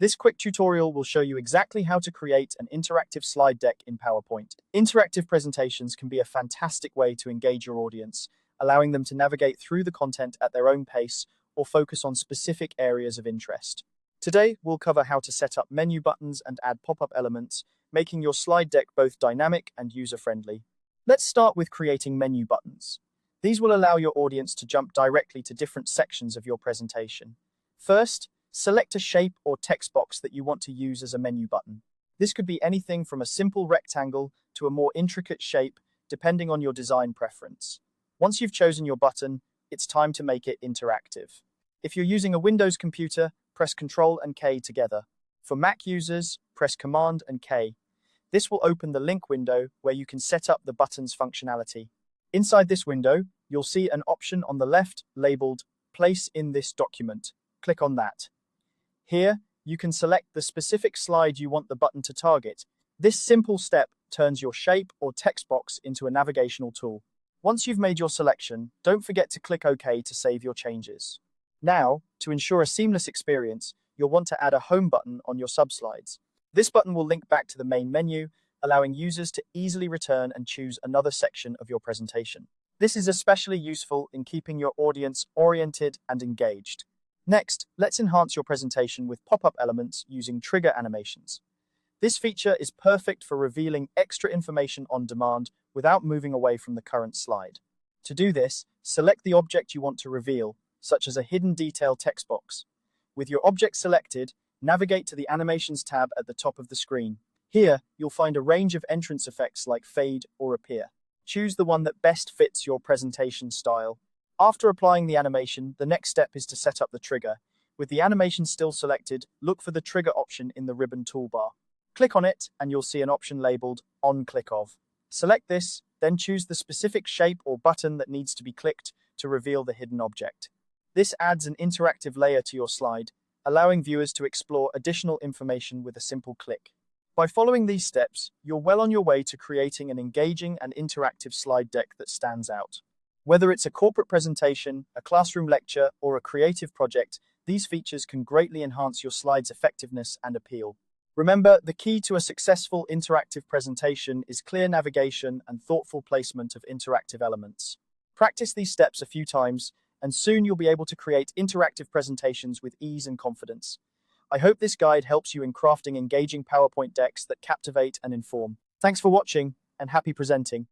This quick tutorial will show you exactly how to create an interactive slide deck in PowerPoint. Interactive presentations can be a fantastic way to engage your audience, allowing them to navigate through the content at their own pace or focus on specific areas of interest. Today, we'll cover how to set up menu buttons and add pop-up elements, making your slide deck both dynamic and user-friendly. Let's start with creating menu buttons. These will allow your audience to jump directly to different sections of your presentation. First, select a shape or text box that you want to use as a menu button. This could be anything from a simple rectangle to a more intricate shape, depending on your design preference. Once you've chosen your button, it's time to make it interactive. If you're using a Windows computer, press Ctrl and K together. For Mac users, press Command and K. This will open the link window where you can set up the button's functionality. Inside this window, you'll see an option on the left labeled Place in this document. Click on that. Here, you can select the specific slide you want the button to target. This simple step turns your shape or text box into a navigational tool. Once you've made your selection, don't forget to click OK to save your changes. Now, to ensure a seamless experience, you'll want to add a home button on your subslides. This button will link back to the main menu, allowing users to easily return and choose another section of your presentation. This is especially useful in keeping your audience oriented and engaged. Next, let's enhance your presentation with pop-up elements using trigger animations. This feature is perfect for revealing extra information on demand without moving away from the current slide. To do this, select the object you want to reveal, such as a hidden detail text box. With your object selected, navigate to the Animations tab at the top of the screen. Here, you'll find a range of entrance effects like fade or appear. Choose the one that best fits your presentation style. After applying the animation, the next step is to set up the trigger. With the animation still selected, look for the trigger option in the ribbon toolbar. Click on it, and you'll see an option labeled On Click Of. Select this, then choose the specific shape or button that needs to be clicked to reveal the hidden object. This adds an interactive layer to your slide, allowing viewers to explore additional information with a simple click. By following these steps, you're well on your way to creating an engaging and interactive slide deck that stands out. Whether it's a corporate presentation, a classroom lecture, or a creative project, these features can greatly enhance your slide's effectiveness and appeal. Remember, the key to a successful interactive presentation is clear navigation and thoughtful placement of interactive elements. Practice these steps a few times, and soon you'll be able to create interactive presentations with ease and confidence. I hope this guide helps you in crafting engaging PowerPoint decks that captivate and inform. Thanks for watching, and happy presenting.